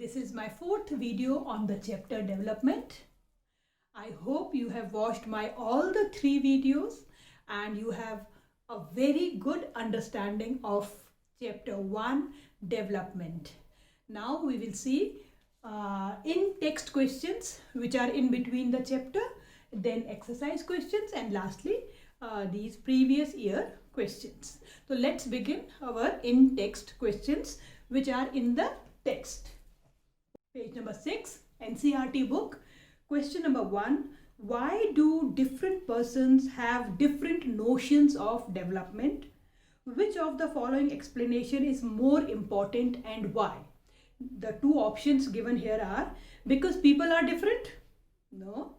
This is my fourth video on the chapter development. I hope you have watched my all the three videos and you have a very good understanding of chapter 1 development. Now we will see in text questions which are in between the chapter, then exercise questions, and lastly these previous year questions. So let's begin our in text questions which are in the text. Page number 6, NCERT book. Question number 1. Why do different persons have different notions of development? Which of the following explanation is more important and why? The two options given here are because people are different? No.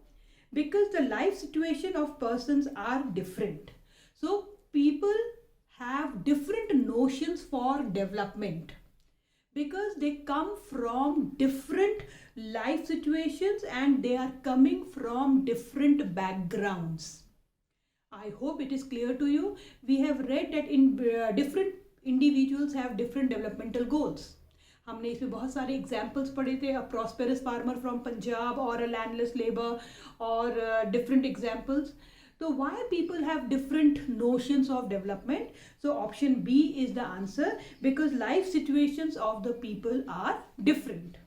Because the life situation of persons are different. So people have different notions for development because they come from different life situations and they are coming from different backgrounds. I hope it is clear to you. We have read that in different individuals have different developmental goals. हमने इसमें बहुत सारे examples पढ़े थे, अ prosperous farmer from Punjab और अ landless labour और different examples. So why people have different notions of development? So option B is the answer, because life situations of the people are different.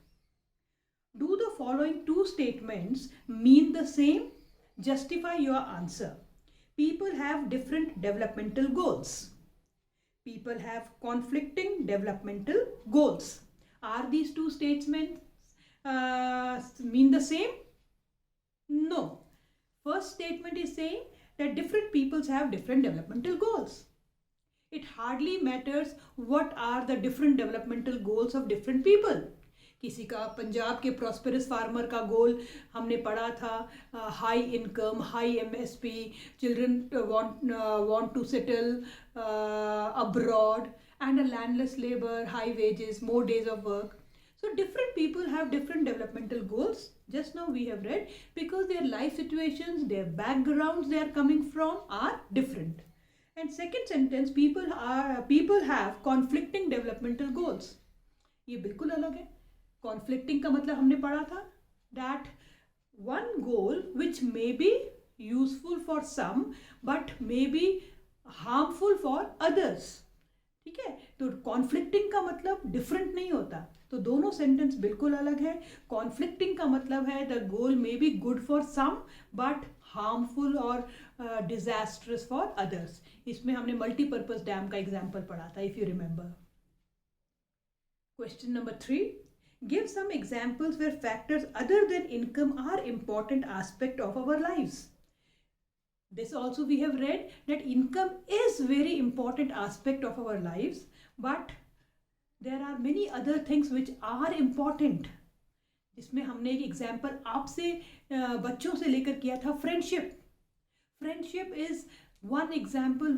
Do the following two statements mean the same? Justify your answer. People have different developmental goals. People have conflicting developmental goals. Are these two statements mean the same? No. First statement is saying that different peoples have different developmental goals. It hardly matters what are the different developmental goals of different people. किसी का पंजाब के prosperous farmer का गोल हमने पढ़ा था high income, high MSP, children want to settle abroad, and a landless labour, high wages, more days of work. So different people have different developmental goals. Just now we have read, because their life situations, their backgrounds they are coming from are different. And second sentence, people have conflicting developmental goals. ये बिल्कुल अलग है. Conflicting का मतलब हमने पढ़ा था that one goal which may be useful for some but may be harmful for others. ठीक है, तो कॉन्फ्लिक्टिंग का मतलब डिफरेंट नहीं होता. तो दोनों सेंटेंस बिल्कुल अलग है. कॉन्फ्लिक्टिंग का मतलब है the goal may be good for some but harmful और डिजास्ट्रस फॉर अदर्स. इसमें हमने मल्टीपर्पज डैम का एग्जाम्पल पढ़ा था, if you remember. Question number 3. Give some examples where factors other than income are important aspect of our lives. This also we have read that income is very important aspect of our lives, but there are many other things which are important. जिसमें हमने एक example आपसे बच्चों से लेकर किया था, friendship. Friendship is one example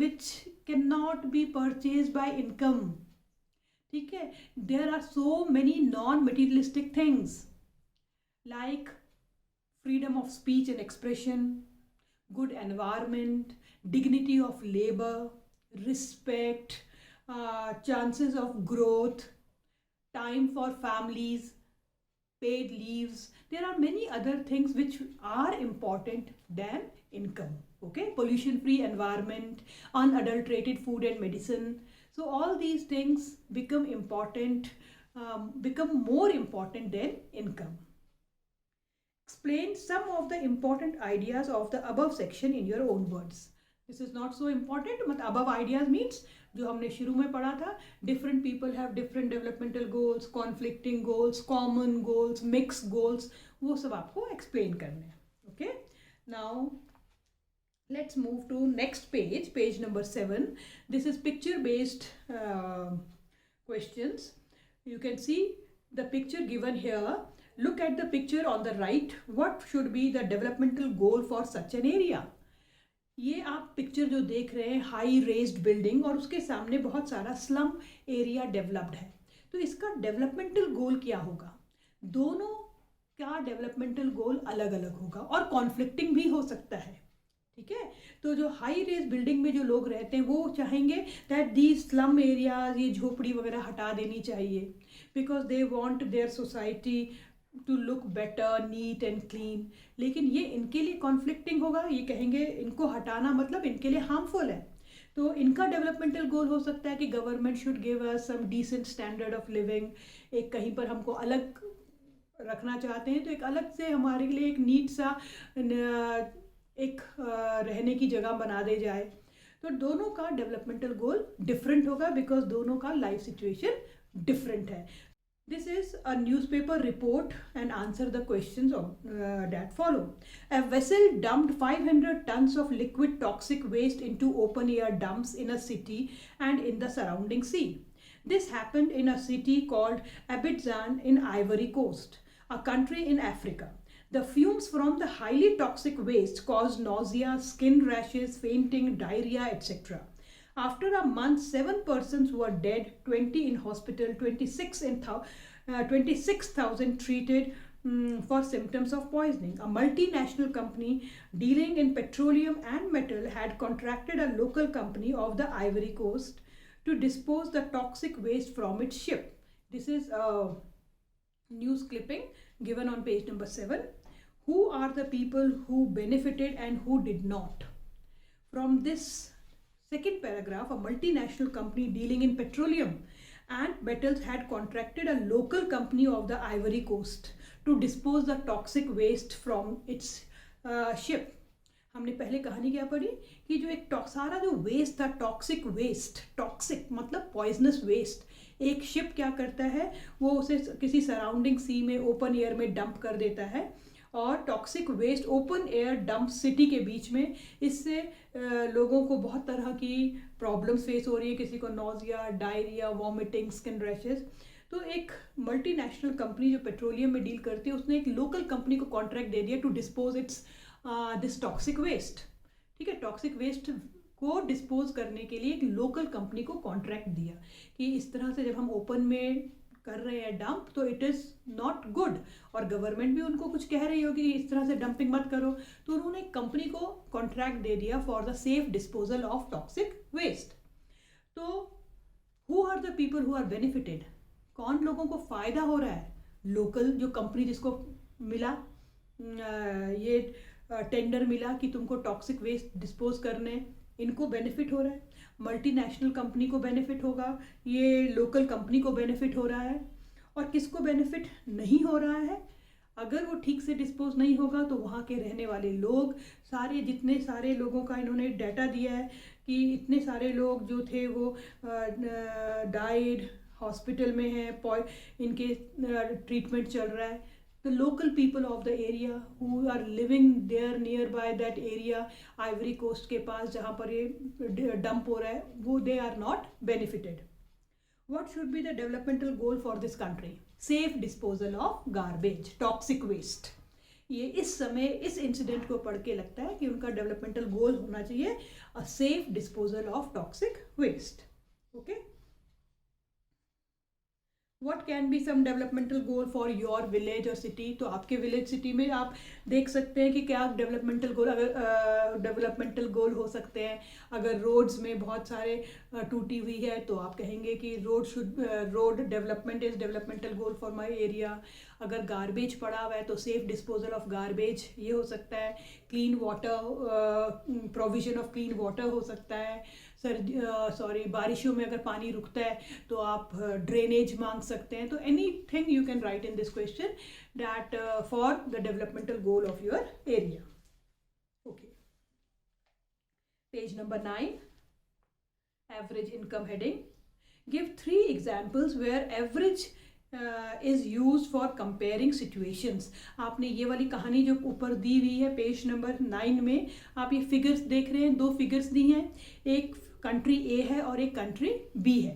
which cannot be purchased by income. ठीक है, there are so many non-materialistic things like freedom of speech and expression, good environment, dignity of labor, respect, chances of growth, time for families, paid leaves. There are many other things which are important than income. Okay, pollution free environment, unadulterated food and medicine. So all these things become more important than income. Explain some of the important ideas of the above section in your own words. This is not so important, but above ideas means जो हमने शुरू में पढ़ा था, different people have different developmental goals, conflicting goals, common goals, mixed goals, वो सब आपको explain करने हैं. Okay, now let's move to next page, page number 7. This is picture based questions. You can see the picture given here. Look at the picture on the right. What should be the developmental goal for such an area? ये आप picture जो देख रहे हैं, high raised building और उसके सामने बहुत सारा स्लम एरिया डेवलप्ड है. तो इसका डेवलपमेंटल गोल क्या होगा? दोनों का डेवलपमेंटल गोल अलग अलग होगा और कॉन्फ्लिक्टिंग भी हो सकता है. ठीक है, तो जो हाई रेज बिल्डिंग में जो लोग रहते हैं वो चाहेंगे दैट दी स्लम एरियाज, ये झोपड़ी वगैरह हटा देनी चाहिए. Because they want their society to look better, neat and clean. लेकिन ये इनके लिए कॉन्फ्लिक्टिंग होगा, ये कहेंगे इनको हटाना मतलब इनके लिए हार्मफुल है। तो इनका डेवलपमेंटल गोल हो सकता है कि government should give us some decent standard of living. एक कहीं पर हमको अलग रखना चाहते हैं तो एक अलग से हमारे लिए एक नीट सा एक रहने की जगह बना दे जाए। तो दोनों का डेवलपमेंटल गोल डिफरेंट होगा बिकॉज दोनों का लाइफ सिचुएशन डिफरेंट है। This is a newspaper report and answer the questions that follow. A vessel dumped 500 tons of liquid toxic waste into open air dumps in a city and in the surrounding sea. This happened in a city called Abidjan in Ivory Coast, a country in Africa. The fumes from the highly toxic waste caused nausea, skin rashes, fainting, diarrhea, etc. After a month, 7 persons were dead, 20 in hospital, 26,000 treated for symptoms of poisoning. A multinational company dealing in petroleum and metal had contracted a local company of the Ivory Coast to dispose the toxic waste from its ship. This is a news clipping given on page number 7. Who are the people who benefited and who did not? From this second paragraph, a multinational company dealing in petroleum and metals had contracted a local company of the Ivory Coast to dispose the toxic waste from its ship. हमने पहले कहानी क्या पढ़ी कि जो एक सारा जो वेस्ट था, टॉक्सिक वेस्ट, टॉक्सिक मतलब पॉइजनस वेस्ट, एक शिप क्या करता है, वो उसे किसी सराउंडिंग सी में ओपन एयर में डंप कर देता है। और toxic waste open air dump city के बीच में, इससे लोगों को बहुत तरह की प्रॉब्लम्स फेस हो रही है, किसी को nausea, diarrhoea, vomiting, skin rashes. तो एक मल्टीनेशनल कंपनी जो पेट्रोलियम में डील करती है, उसने एक लोकल कंपनी को कॉन्ट्रैक्ट दे दिया to dispose its this toxic waste. ठीक है, टॉक्सिक वेस्ट को डिस्पोज करने के लिए एक लोकल कंपनी को कॉन्ट्रैक्ट दिया कि इस तरह से जब हम ओपन में कर रहे हैं डंप तो इट इज़ नॉट गुड, और गवर्नमेंट भी उनको कुछ कह रही होगी इस तरह से डंपिंग मत करो। तो उन्होंने एक कंपनी को कॉन्ट्रैक्ट दे दिया for the safe disposal of toxic waste. तो who are the people who are benefited? कौन लोगों को फ़ायदा हो रहा है? लोकल जो कंपनी जिसको मिला ये टेंडर मिला कि तुमको टॉक्सिक वेस्ट डिस्पोज करने, इनको बेनिफिट हो रहा है। मल्टीनेशनल कंपनी को बेनिफिट होगा, ये लोकल कंपनी को बेनिफिट हो रहा है। और किसको बेनिफिट नहीं हो रहा है? अगर वो ठीक से डिस्पोज नहीं होगा तो वहाँ के रहने वाले लोग, सारे जितने सारे लोगों का इन्होंने डाटा दिया है कि इतने सारे लोग जो थे वो डाइड, हॉस्पिटल में हैं, इनके ट्रीटमेंट चल रहा है। The local people of the area who are living there nearby that area, Ivory Coast के पास जहाँ पर ये डंप हो रहा है, वो they are not benefited. What should be the developmental goal for this country? Safe disposal of garbage, toxic waste. ये इस समय इस इंसिडेंट को पढ़ के लगता है कि उनका डेवलपमेंटल गोल होना चाहिए a safe disposal of toxic waste. Okay? What can be some developmental goal for your village or city? तो आपके विलेज सिटी में आप देख सकते हैं कि क्या डेवलपमेंटल गोल, अगर डेवलपमेंटल गोल हो सकते हैं। अगर रोड्स में बहुत सारे टूटी हुई है तो आप कहेंगे कि road development is developmental goal for my area. अगर गार्बेज पड़ा हुआ है तो सेफ डिस्पोजल ऑफ गार्बेज ये हो सकता है। Clean water, provision of clean water हो सकता है। बारिशों में अगर पानी रुकता है तो आप ड्रेनेज मांग सकते हैं। तो anything you can write in this question that for the developmental goal of your area. Okay, page number 9, average income heading. Give 3 examples where average is use for comparing situations. आपने ये वाली कहानी जो ऊपर दी हुई है पेज नंबर 9 में, आप ये फिगर्स देख रहे हैं, 2 फिगर्स दी हैं, एक कंट्री ए है और एक कंट्री बी है।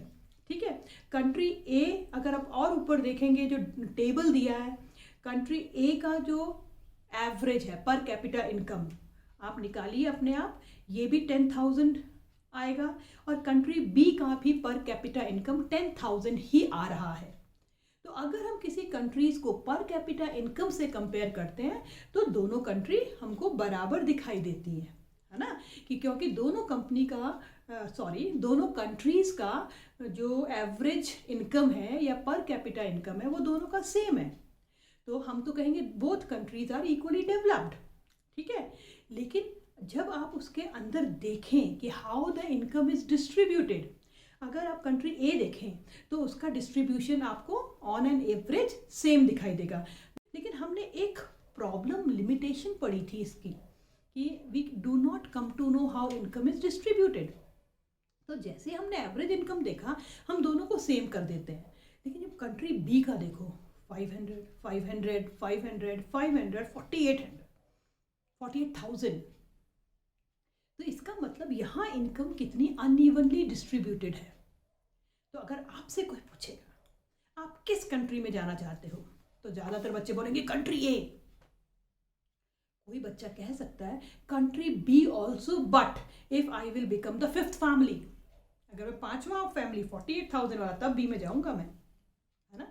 ठीक है, कंट्री ए अगर आप और ऊपर देखेंगे जो टेबल दिया है, कंट्री ए का जो एवरेज है पर कैपिटा इनकम आप निकालिए अपने आप, ये भी 10,000 आएगा, और कंट्री बी का भी पर कैपिटा इनकम 10,000 ही आ रहा है। तो अगर हम किसी कंट्रीज को पर कैपिटा इनकम से कंपेयर करते हैं तो दोनों कंट्री हमको बराबर दिखाई देती है। है ना, कि क्योंकि दोनों कंपनी का दोनों कंट्रीज का जो एवरेज इनकम है या पर कैपिटा इनकम है वो दोनों का सेम है, तो हम तो कहेंगे both countries are equally developed, ठीक है। लेकिन जब आप उसके अंदर देखें कि how the income is distributed, अगर आप कंट्री ए देखें तो उसका डिस्ट्रीब्यूशन आपको ऑन एन एवरेज सेम दिखाई देगा। लेकिन हमने एक प्रॉब्लम लिमिटेशन पढ़ी थी इसकी कि we do not come to know how income is distributed. तो जैसे हमने एवरेज इनकम देखा हम दोनों को सेम कर देते हैं, लेकिन जब कंट्री बी का देखो 500, 500, 500, 500, 4800, 48,000, तो इसका मतलब यहाँ इनकम कितनी अनइवनली डिस्ट्रीब्यूटेड है। तो अगर आपसे कोई पूछेगा आप किस कंट्री में जाना चाहते हो, तो ज़्यादातर बच्चे बोलेंगे कंट्री ए। कोई बच्चा कह सकता है country be also, but if I will become the 5th family, अगर मैं 5वां फैमिली 48,000 वाला, तब बी में जाऊंगा मैं, है ना।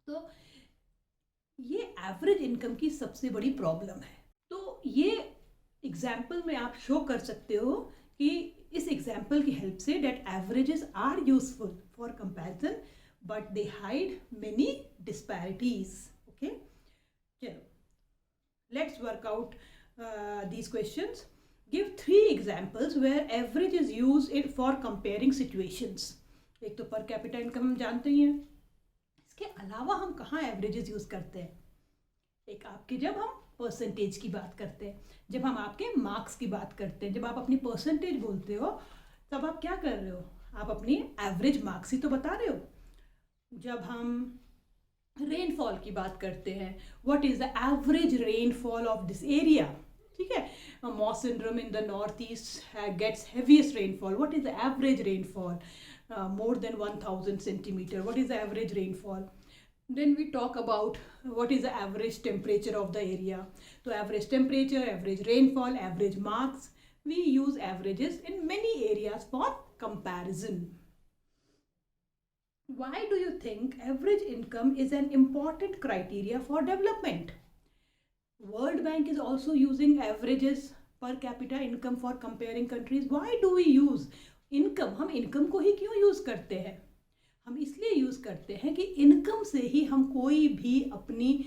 तो ये एवरेज इनकम की सबसे बड़ी प्रॉब्लम है। तो ये एग्जाम्पल में आप शो कर सकते हो कि इस एग्जाम्पल की हेल्प से that averages are useful for comparison but they hide many disparities. Okay, चलो let's work out these questions. Give 3 examples where average is used for comparing situations. एक तो पर कैपिटा इनकम हम जानते ही हैं, इसके अलावा हम कहाँ एवरेजेस यूज करते हैं? एक आपके जब हम परसेंटेज की बात करते हैं, जब हम आपके मार्क्स की बात करते हैं, जब आप अपनी परसेंटेज बोलते हो तब आप क्या कर रहे हो? आप अपनी एवरेज मार्क्स ही तो बता रहे हो। जब हम रेनफॉल की बात करते हैं, what is the average rainfall of this area, ठीक है। Mawsynram in the north east gets heaviest rainfall, what is the average rainfall? More than 1000 centimeter, what is the average rainfall? Then we talk about what is the average temperature of the area. So average temperature, average rainfall, average marks, we use averages in many areas for comparison. Why do you think average income is an important criteria for development? World Bank is also using averages per capita income for comparing countries. Why do we use income? हम income को ही क्यों use करते हैं? हम इसलिए use करते हैं कि इनकम से ही हम कोई भी अपनी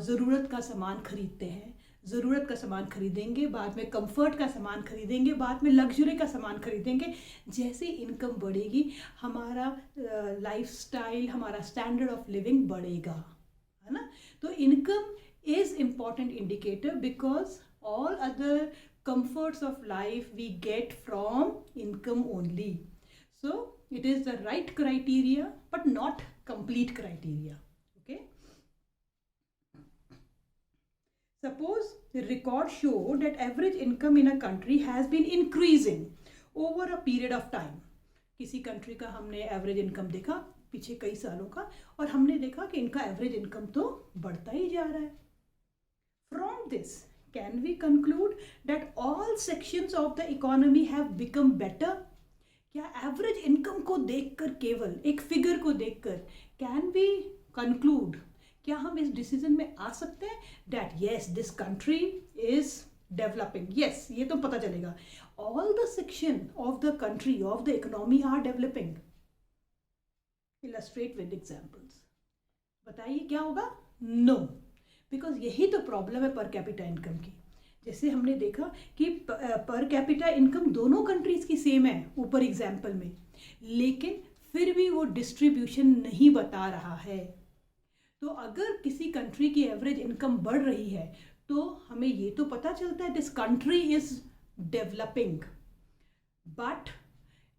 ज़रूरत का सामान खरीदते हैं। ज़रूरत का सामान खरीदेंगे, बाद में कंफर्ट का सामान खरीदेंगे, बाद में लग्जरी का सामान खरीदेंगे। जैसे इनकम बढ़ेगी हमारा लाइफस्टाइल, हमारा स्टैंडर्ड ऑफ लिविंग बढ़ेगा, है ना। तो income is important indicator because all other comforts of life we get from income only. So it is the right criteria but not complete criteria. Okay, suppose the records show that average income in a country has been increasing over a period of time. किसी country का हमने average income देखा पीछे कई सालों का, और हमने देखा कि इनका एवरेज इनकम तो बढ़ता ही जा रहा है। From this can we conclude that all sections of the economy have become better? क्या एवरेज इनकम को देखकर, केवल एक फिगर को देखकर कैन वी कंक्लूड, क्या हम इस डिसीजन में आ सकते हैं that yes this country is developing? Yes, ये तो पता चलेगा all the section of the country of the economy are developing. Illustrate with examples. बताइए क्या होगा? नो, बिकॉज यही तो प्रॉब्लम है पर कैपिटा इनकम की। जैसे हमने देखा कि पर कैपिटा इनकम दोनों कंट्रीज की सेम है ऊपर एग्जाम्पल में, लेकिन फिर भी वो डिस्ट्रीब्यूशन नहीं बता रहा है। तो अगर किसी कंट्री की एवरेज इनकम बढ़ रही है तो हमें ये तो पता चलता है this country is developing, but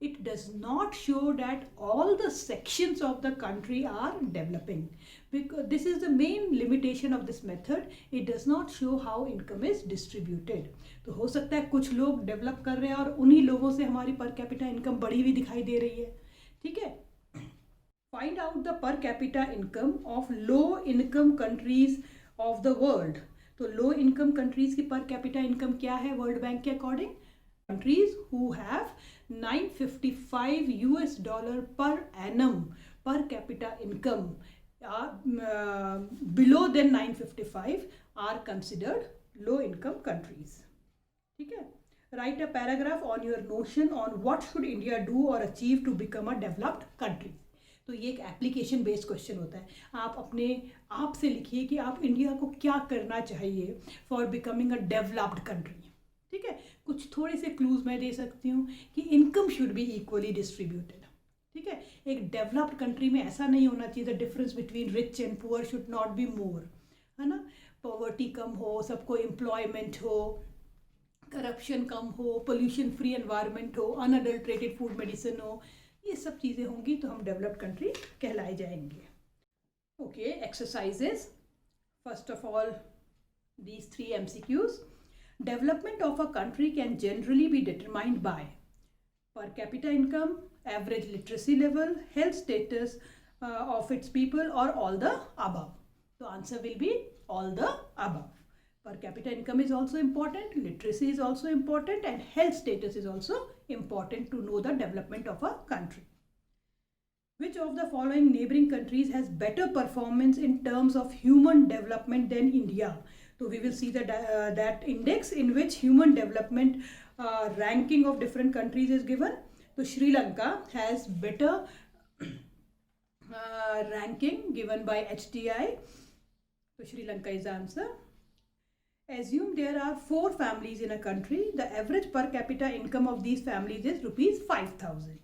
it does not show that all the sections of the country are developing, because this is the main limitation of this method. It does not show how income is distributed. तो हो सकता है कुछ लोग develop कर रहे हैं और उन्हीं लोगों से हमारी पर कैपिटा इनकम बढ़ी हुई दिखाई दे रही है, ठीक है। फाइंड आउट द पर capita income of low income countries of the world. तो लो इनकम कंट्रीज की पर कैपिटा इनकम क्या है वर्ल्ड बैंक के according? Countries who have $955 per annum per capita income are below than 955 are considered low income countries. ठीक है. Write a paragraph on your notion on what should India do or achieve to become a developed country. तो ये एक application based question होता है. आप अपने आप से लिखिए कि आप इंडिया को क्या करना चाहिए for becoming a developed country. ठीक है. कुछ थोड़े से क्लूज मैं दे सकती हूँ कि income should be equally distributed. ठीक है. एक डेवलप्ड कंट्री में ऐसा नहीं होना चाहिए. The difference between rich and poor should not be more, है ना. पॉवर्टी कम हो, सबको एम्प्लॉयमेंट हो, करप्शन कम हो, पोल्यूशन फ्री एनवायरनमेंट हो, अनअडल्ट्रेटेड फूड मेडिसिन हो. ये सब चीज़ें होंगी तो हम डेवलप्ड कंट्री कहलाए जाएंगे. Okay, exercises. First of all these 3 MCQs. Development of a country can generally be determined by per capita income, average literacy level, health status of its people, or all the above. The answer will be all the above. Per capita income is also important, literacy is also important, and health status is also important to know the development of a country. Which of the following neighboring countries has better performance in terms of human development than India? So we will see that index in which human development ranking of different countries is given. So Sri Lanka has better ranking given by HDI. So Sri Lanka is the answer. Assume there are 4 families in a country. The average per capita income of these families is rupees 5,000.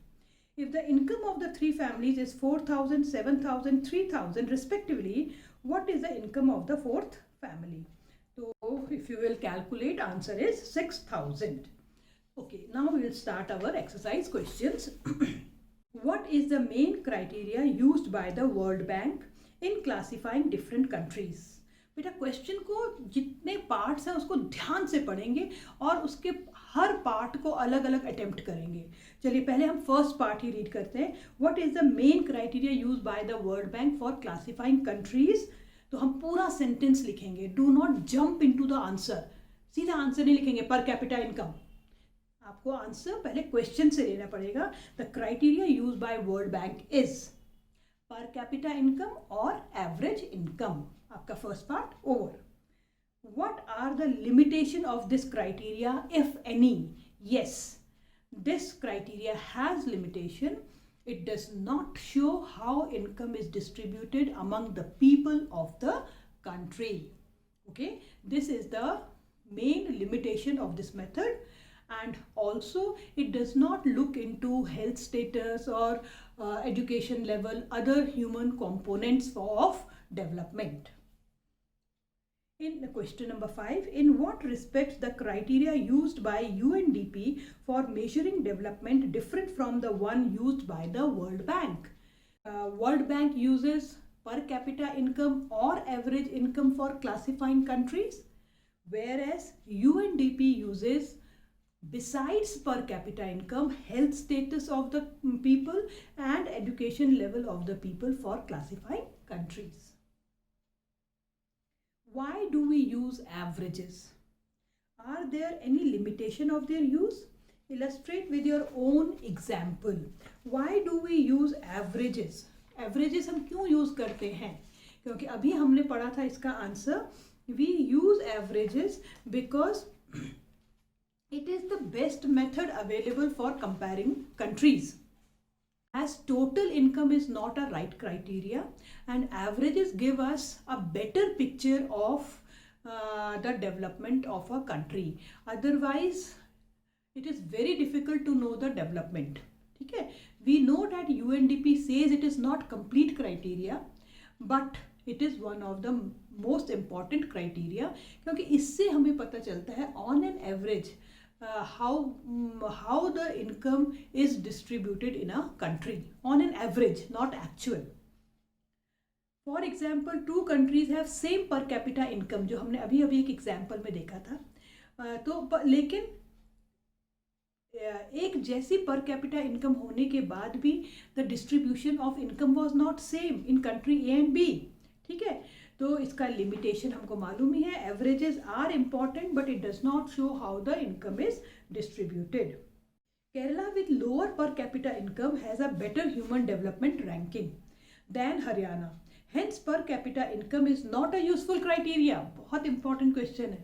If the income of the 3 families is 4,000, 7,000, 3,000 respectively, what is the income of the 4th family? So if you will calculate, answer is 6,000. Okay, now we will start our exercise questions. What is the main criteria used by the World Bank in classifying different countries? बेटा question को जितने parts हैं उसको ध्यान से पढ़ेंगे और उसके हर पार्ट को अलग अलग अटेम्प्ट करेंगे. चलिए पहले हम फर्स्ट पार्ट ही रीड करते हैं. What is the main criteria used by the world bank for classifying countries. तो हम पूरा सेंटेंस लिखेंगे. Do not jump into the answer. सीधा आंसर नहीं लिखेंगे पर कैपिटा इनकम. आपको आंसर पहले क्वेश्चन से लेना पड़ेगा. The criteria used by world bank is पर कैपिटा इनकम और एवरेज इनकम. आपका first part over. What are the limitation of this criteria, if any? Yes, this criteria has limitation. It does not show how income is distributed among the people of the country. Okay, this is the main limitation of this method. And also it does not look into health status or education level, other human components of development. In question number 5, in what respects the criteria used by UNDP for measuring development different from the one used by the World Bank? World Bank uses per capita income or average income for classifying countries, whereas UNDP uses besides per capita income, health status of the people and education level of the people for classifying countries. Why do we use averages? Are there any limitation of their use? Illustrate with your own example. Why do we use averages? Averages हम क्यों use करते हैं? क्योंकि अभी हमने पढ़ा था इसका answer. We use averages because it is the best method available for comparing countries. As total income is not a right criteria, and averages give us a better picture of the development of a country. Otherwise, it is very difficult to know the development. ठीक है? We know that UNDP says it is not complete criteria, but it is one of the most important criteria क्योंकि इससे हमें पता चलता है on an average how the income is distributed in a country on an average, not actual. For example, 2 countries have same per capita income, जो हमने अभी एक एग्जाम्पल में देखा था. तो लेकिन एक जैसी पर कैपिटा इनकम होने के बाद भी the distribution of income was not same in country A and B. ठीक है. तो इसका लिमिटेशन हमको मालूम ही है. Averages are important but it does not show how the income is distributed. Kerala with lower per capita income has a better human development ranking than Haryana. Hence per capita income is not a useful criteria. बहुत important question है.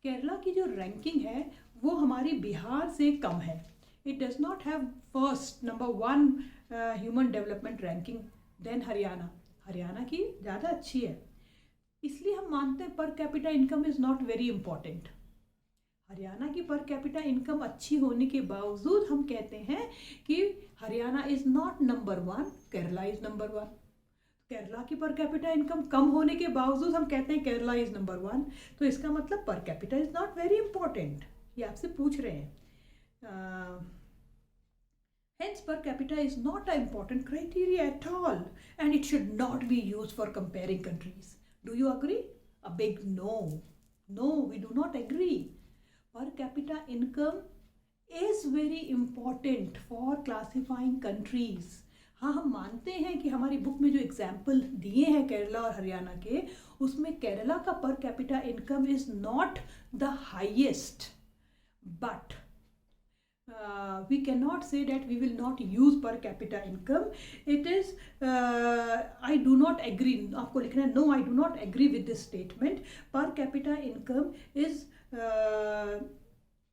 केरला की जो ranking है वो हमारी बिहार से कम है. It does not have first number 1 human development ranking than Haryana. Haryana की ज़्यादा अच्छी है. इसलिए हम मानते हैं per capita income is not very important. Haryana की पर कैपिटा इनकम अच्छी होने के बावजूद हम कहते हैं कि Haryana is not number 1, Kerala is number 1. Kerala की पर कैपिटा इनकम कम होने के बावजूद हम कहते हैं केरला इज़ नंबर 1. तो इसका मतलब per capita is not very important. ये आपसे पूछ रहे हैं. Hence, per capita is not an important criteria at all, and it should not be used for comparing countries. Do you agree? A big no. No, we do not agree. Per capita income is very important for classifying countries. हाँ, हम मानते हैं कि हमारी book में जो example दिए हैं केरला और हरियाणा के, उसमें केरला का पर capita income is not the highest, but we cannot say that we will not use per capita income. It is I do not agree. आपको लिखना है no, I do not agree with this statement. Per capita income is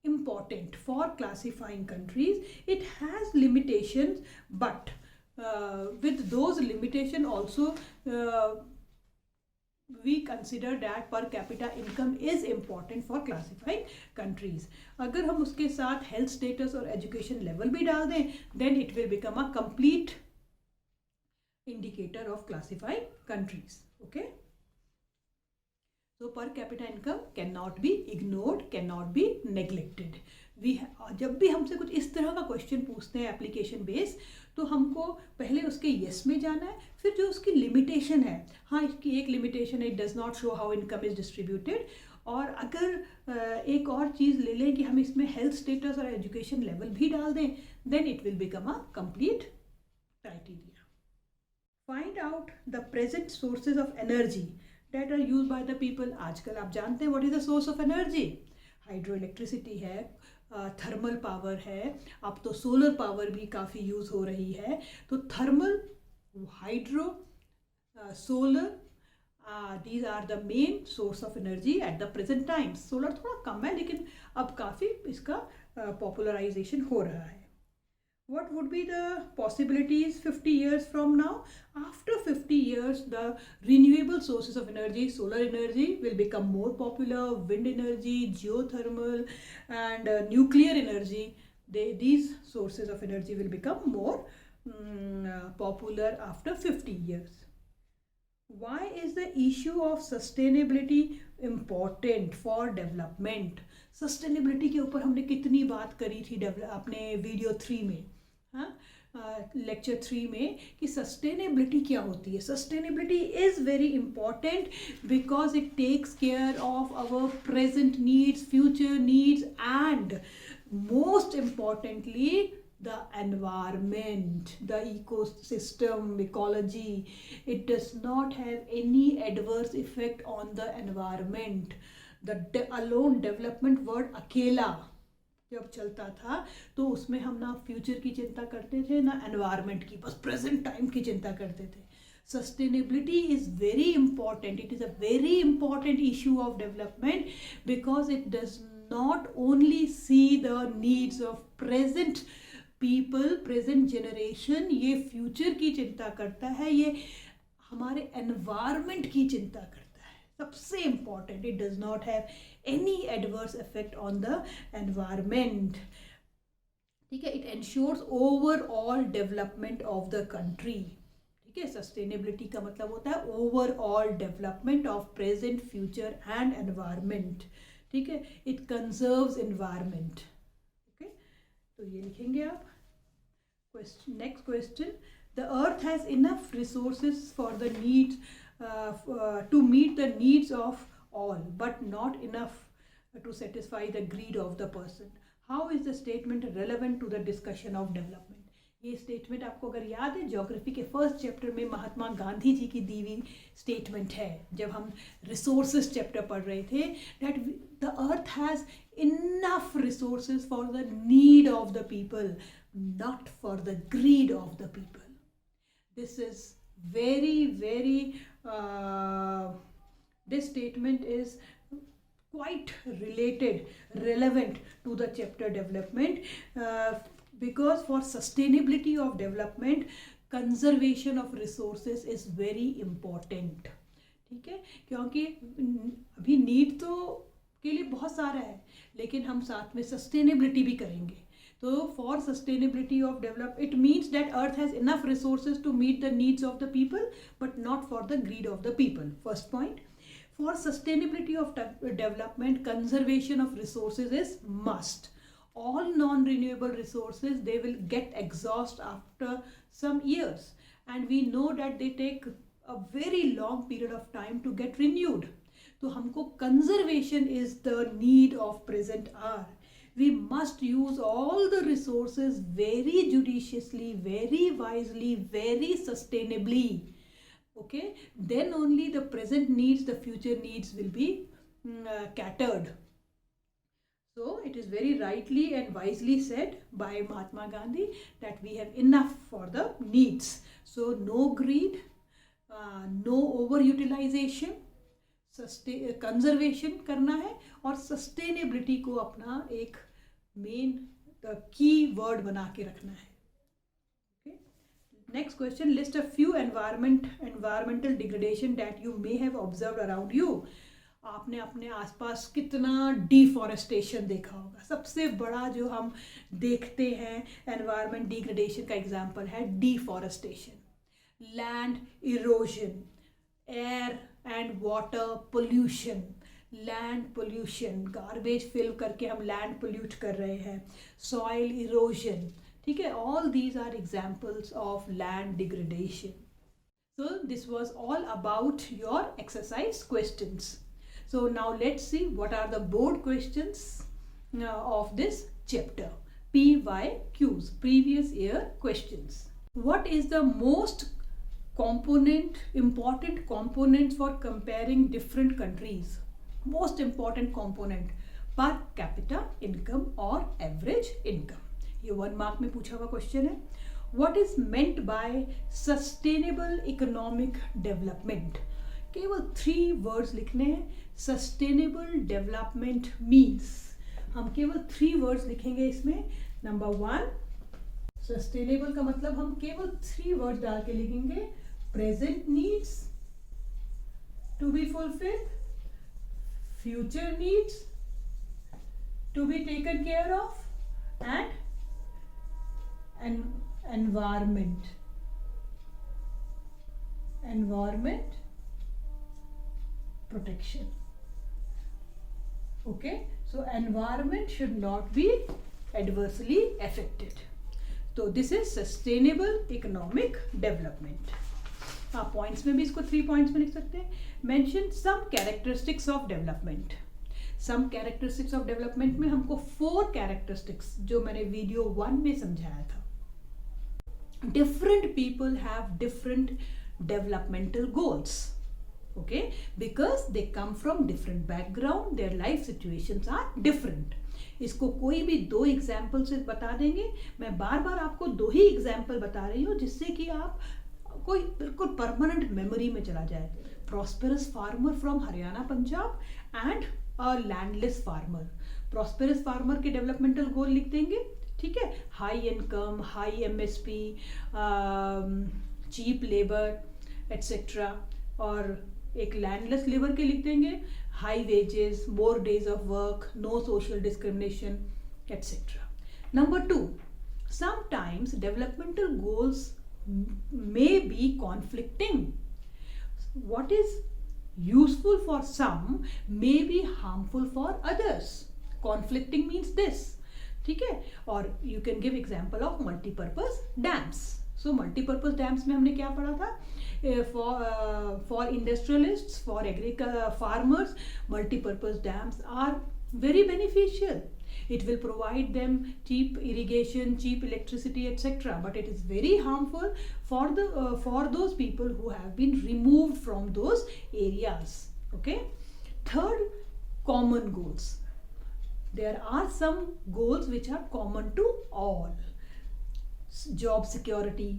important for classifying countries. It has limitations, but with those limitations also we consider that per capita income is important for classifying countries. अगर हम उसके साथ health status और education level भी डाल दें, then it will become a complete indicator of classifying countries. Okay? So per capita income cannot be ignored, cannot be neglected. जब भी हमसे कुछ इस तरह का क्वेश्चन पूछते हैं एप्लीकेशन बेस, तो हमको पहले उसके येस में जाना है, फिर जो उसकी लिमिटेशन है, हाँ इसकी एक लिमिटेशन है, it does not show how income is distributed. और अगर एक और चीज़ ले लें कि हम इसमें हेल्थ स्टेटस और एजुकेशन लेवल भी डाल दें, then it will become a complete criteria. Find out the present sources of energy that are use by the people. आजकल आप जानते हैं what is the source of energy. Hydro electricity है, thermal power है, अब तो सोलर पावर भी काफ़ी यूज़ हो रही है. तो thermal, hydro, solar, these are the main source of energy at the present time. Solar थोड़ा कम है, लेकिन अब काफ़ी इसका पॉपुलराइजेशन हो रहा है. What would be the possibilities 50 years from now? After 50 years, the renewable sources of energy, solar energy, will become more popular. Wind energy, geothermal, and nuclear energy, these sources of energy will become more popular after 50 years. Why is the issue of sustainability important for development? Sustainability के ऊपर हमने कितनी बात करी थी अपने video 3 में, lecture 3 में, कि सस्टेनेबिलिटी क्या होती है. Sustainability is very important because it takes care of our present needs, future needs, and most importantly the environment, the ecosystem, ecology. It does not have any adverse effect on the environment. The alone development word अकेला जब चलता था, तो उसमें हम ना future की चिंता करते थे ना एनवायरनमेंट की, बस प्रेजेंट टाइम की चिंता करते थे. Sustainability is very important. It is a very important issue of development because it does not only see the needs of present people, present generation, ये फ्यूचर की चिंता करता है, ये हमारे एनवायरनमेंट की चिंता करता है. सबसे important, it does not have any adverse effect on the environment. ठीक है, it ensures overall development of the country. ठीक है, सस्टेनेबिलिटी का मतलब होता है overall development of present, future and environment. ठीक है, इट कंजर्व्स एनवायरनमेंट. ओके, तो ये लिखेंगे आप. Next question. The earth has enough resources for the needs to meet the needs of all, but not enough to satisfy the greed of the person. How is the statement relevant to the discussion of development? ये statement आपको अगर याद है, geography के first chapter में महात्मा गांधी जी की दी हुई statement है, जब हम रिसोर्सेज चैप्टर पढ़ रहे थे, that the earth has enough resources for the need of the people, not for the greed of the people. This is very, very, this statement is quite related, relevant to the chapter development, because for sustainability of development, conservation of resources is very important. ठीक है, क्योंकि अभी need तो के लिए बहुत सारा है, लेकिन हम साथ में सस्टेनेबिलिटी भी करेंगे. तो for sustainability of develop, it means that earth has enough resources to meet the needs of the people, but not for the greed of the people. First point. For sustainability of development, conservation of resources is must. All non-renewable resources, they will get exhaust after some years, and we know that they take a very long period of time to get renewed. तो हमको conservation is the need of present hour. We must use all the resources very judiciously, very wisely, very sustainably. Okay, then only the present needs, the future needs will be catered. So it is very rightly and wisely said by Mahatma Gandhi that we have enough for the needs. So no greed, no overutilization, conservation करना है, और sustainability को अपना एक main key word बना के रखना है. Next question, list a few environmental degradation that you may have observed around you. आपने अपने आसपास कितना डिफॉरेस्टेशन देखा होगा. सबसे बड़ा जो हम देखते हैं एनवायरमेंट डिग्रेडेशन का एग्जांपल है deforestation, land erosion, air and water pollution, land pollution, garbage fill करके हम लैंड पोल्यूट कर रहे हैं, सॉइल इरोजन. ठीक है, all these are examples of land degradation. So this was all about your exercise questions. So now let's see what are the board questions of this chapter. PYQs, previous year questions. What is the most important component for comparing different countries? Most important component, per capita income or average income. ये 1 mark में पूछा हुआ question है. What is meant by sustainable economic development? केवल 3 words लिखने हैं. Sustainable development means, हम केवल 3 वर्ड्स लिखेंगे इसमें. नंबर 1, सस्टेनेबल का मतलब हम केवल 3 वर्ड्स डाल के लिखेंगे. Present needs to be fulfilled, future needs to be taken care of, and environment protection. Okay, so environment should not be adversely affected. So this is sustainable economic development. हाँ, points में भी इसको 3 points में लिख सकते हैं. Mention some characteristics of development. Some characteristics of development में हमको 4 कैरेक्टरिस्टिक्स जो मैंने वीडियो 1 में समझाया था. Different people have different developmental goals, okay, because they come from different background, their life situations are different. इसको कोई भी 2 एग्जाम्पल से बता देंगे. मैं बार बार आपको 2 ही एग्जाम्पल बता रही हूँ जिससे कि आप कोई बिल्कुल परमानेंट मेमोरी में चला जाए. Prosperous farmer from Haryana Punjab and a landless farmer. Prosperous farmer के डेवलपमेंटल गोल लिख देंगे. ठीक है, high income, high MSP, cheap labour etcetera. और एक लैंडलेस लेबर के लिख देंगे high wages, more days of work, no social discrimination etcetera. Number 2, sometimes developmental goals may be conflicting. what is useful for some may be harmful for others. Conflicting means this. ठीक है, और you can give example of multipurpose dams. So multipurpose dams में हमने क्या पढ़ा था? For industrialists, for farmers, multipurpose dams are very beneficial. It will provide them cheap irrigation, cheap electricity, etc. But it is very harmful for those people who have been removed from those areas. Okay. Third, common goals. There are some goals which are common to all. Job security,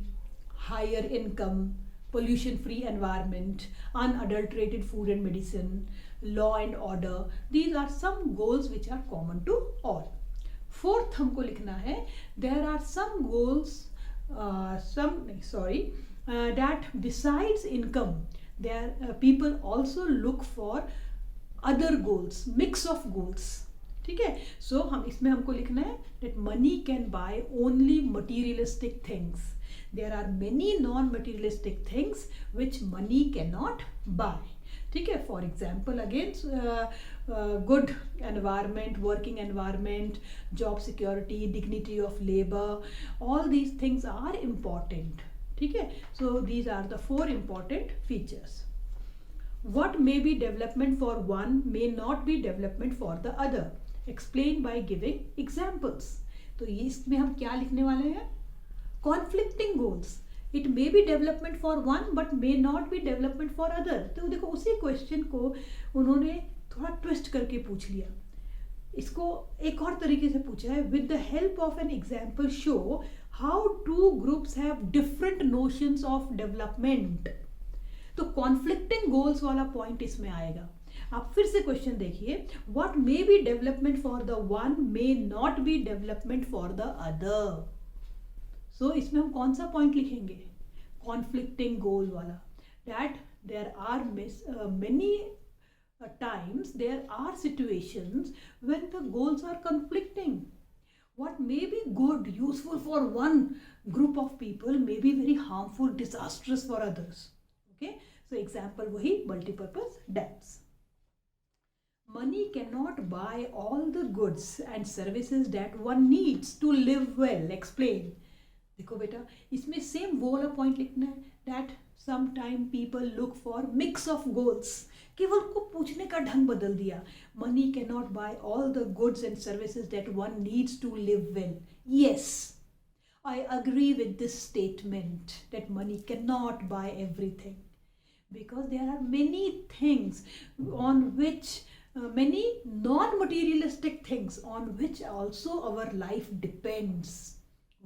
higher income, pollution-free environment, unadulterated food and medicine, law and order. These are some goals which are common to all. Fourth हमको लिखना है, there are some goals, that besides income, there people also look for other goals, mix of goals. ठीक है, सो हम इसमें हमको लिखना है that money can buy only materialistic things. There are many non-materialistic things which money cannot buy. ठीक है, for example again good environment, working environment, job security, dignity of labour, all these things are important. ठीक है, so these are the 4 important features. What may be development for one may not be development for the other. Explain by giving examples. तो ये इसमें हम क्या लिखने वाले हैं? Conflicting goals. It may be development for one but may not be development for other. तो देखो उसी क्वेश्चन को उन्होंने थोड़ा ट्विस्ट करके पूछ लिया. इसको एक और तरीके से पूछा है, with the help of an example show how two groups have different notions of development. तो कॉन्फ्लिक्टिंग गोल्स वाला पॉइंट इसमें आएगा. आप फिर से क्वेश्चन देखिए, what may be development for the one may not be development for the other. So इसमें हम कौन सा पॉइंट लिखेंगे? कॉन्फ्लिक्टिंग गोल वाला. That there are many times there are situations when the goals are conflicting. What may be good, useful for one group of people may be very harmful, disastrous for others. Okay, so example वही multipurpose dams. Money cannot buy all the goods and services that one needs to live well. Explain. देखो बेटा, इसमें same वो वाला point लिखना है, that sometime people look for mix of goals. केवल को पूछने का ढंग बदल दिया. Money cannot buy all the goods and services that one needs to live well. Yes, I agree with this statement that money cannot buy everything, because there are many things on which many non-materialistic things on which also our life depends.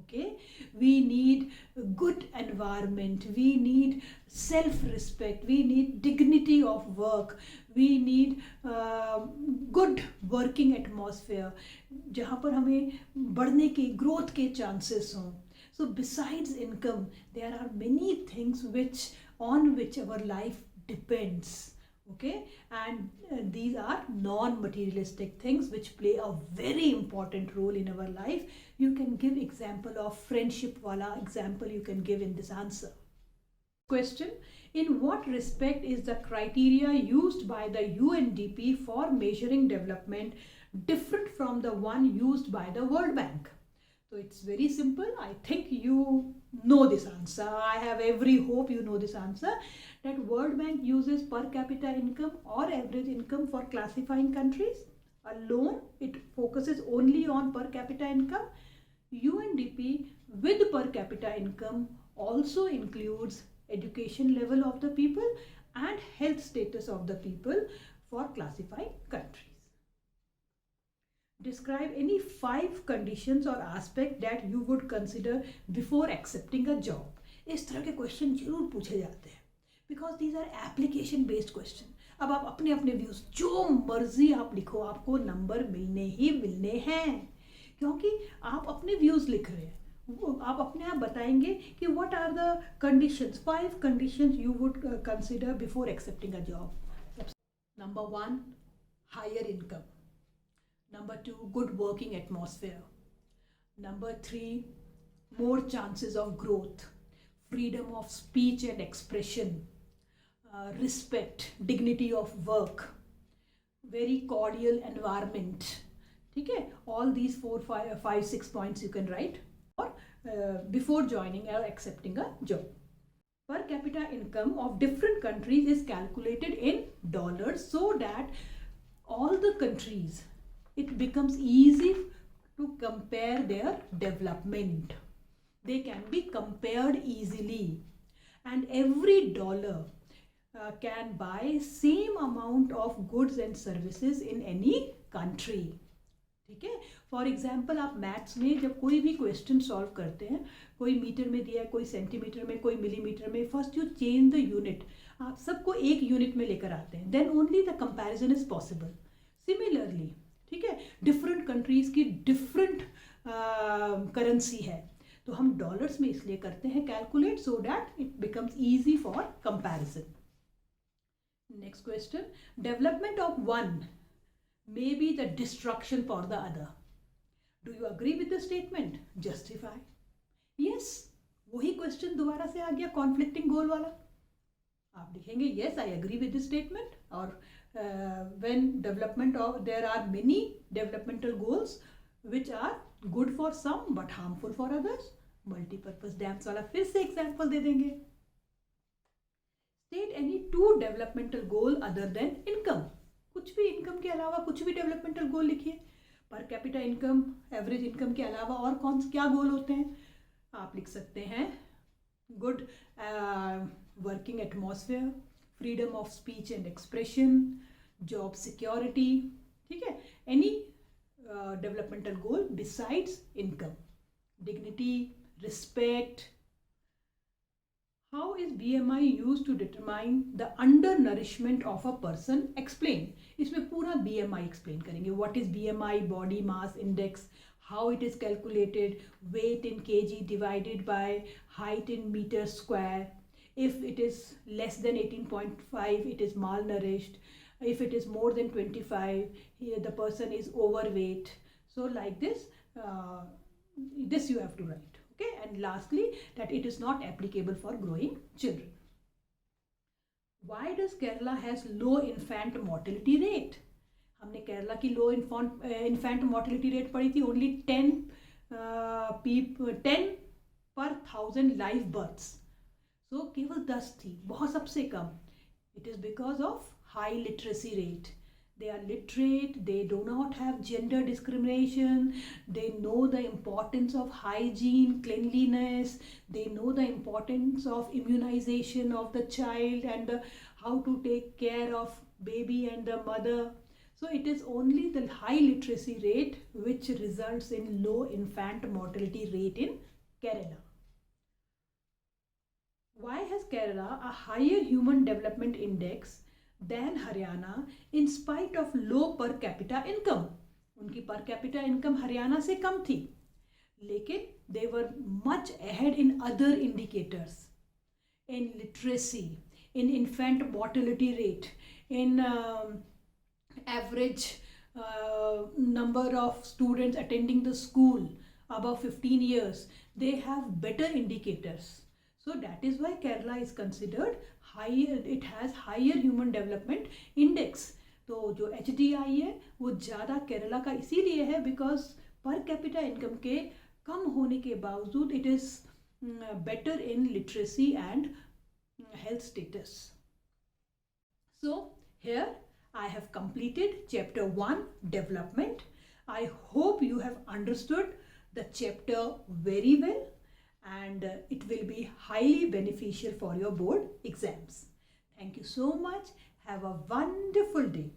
Okay, we need good environment, we need self-respect, we need dignity of work, we need good working atmosphere जहाँ पर हमें बढ़ने के, growth के chances हों. So besides income, there are many things on which our life depends. Okay, and these are non-materialistic things which play a very important role in our life. You can give example of friendship wala example you can give in this answer. Question: in what respect is the criteria used by the UNDP for measuring development different from the one used by the World Bank? So it's very simple. I think you know this answer. I have every hope you know this answer. That World Bank uses per capita income or average income for classifying countries. Alone, it focuses only on per capita income. UNDP with per capita income also includes education level of the people and health status of the people for classifying countries. Describe any 5 conditions or aspect that you would consider before accepting a job. इस तरह के question जरूर पूछे जाते हैं, because these are application based question. अब आप अपने अपने व्यूज जो मर्जी आप लिखो, आपको नंबर मिलने ही मिलने हैं, क्योंकि आप अपने व्यूज लिख रहे हैं. आप अपने आप बताएंगे कि what are the conditions, 5 conditions you would consider before accepting a job. Number 1, higher income. Number 2, good working atmosphere. Number 3, more chances of growth, freedom of speech and expression, respect, dignity of work, very cordial environment. ठीक है, all these 4, 5, 6 points you can write or before joining or accepting a job. Per capita income of different countries is calculated in dollars so that all the countries, it becomes easy to compare their development. They can be compared easily, and every dollar can buy same amount of goods and services in any country. ठीक है। For example आप maths में जब कोई भी question solve करते हैं, कोई मीटर में दिया है, कोई सेंटीमीटर में, कोई मिलीमीटर में, first you change the unit, आप सबको एक यूनिट में लेकर आते हैं, then only the comparison is possible. Similarly, ठीक है, डिफरेंट कंट्रीज की डिफरेंट करेंसी है, तो हम डॉलर्स में इसलिए करते हैं calculate, so that it becomes easy for comparison. Next question, development of one may be the destruction for the other. Do you agree with the statement? Justify. Yes, वही question दोबारा से आ गया कॉन्फ्लिक्टिंग गोल वाला। आप लिखेंगे yes, I agree with this statement, और when development of there are many developmental goals which are good for some but harmful for others. Multipurpose dams वाला फिर से एग्जाम्पल दे देंगे। State any two developmental goal other than income. कुछ भी income के अलावा कुछ भी डेवलपमेंटल गोल लिखिए। पर कैपिटा इनकम, एवरेज इनकम के अलावा और कौन से क्या गोल होते हैं? आप लिख सकते हैं good working atmosphere, freedom of speech and expression, job security, ठीक है, any developmental goal besides income, dignity, respect. How is BMI used to determine the undernourishment of a person? Explain. इसमें पूरा BMI explain करेंगे. What is BMI? Body Mass Index. How it is calculated? Weight in kg divided by height in meter square. If it is less than 18.5, it is malnourished. If it is more than 25, here the person is overweight. So like this, this you have to write. Okay, and lastly, that it is not applicable for growing children. Why does Kerala has low infant mortality rate? हमने केरला की लो infant mortality rate पढ़ी थी, only 10 per 1000 live births. So केवल 10 थी, बहुत सबसे कम. It is because of high literacy rate. They are literate, they do not have gender discrimination, they know the importance of hygiene, cleanliness, they know the importance of immunization of the child and how to take care of baby and the mother. So it is only the high literacy rate which results in low infant mortality rate in Kerala. Why has Kerala a higher human development index than Haryana in spite of low per capita income? उनकी per capita income Haryana से कम थी, लेकिन they were much ahead in other indicators, in literacy, in infant mortality rate, in average number of students attending the school above 15 years. They have better indicators. So that is why Kerala is considered higher, it has higher human development index. तो जो HDI है वो ज़्यादा केरला का इसीलिए है because per capita income के कम होने के बावजूद it is better in literacy and health status. So here I have completed chapter 1 development. I hope you have understood the chapter very well, and it will be highly beneficial for your board exams. Thank you so much. Have a wonderful day.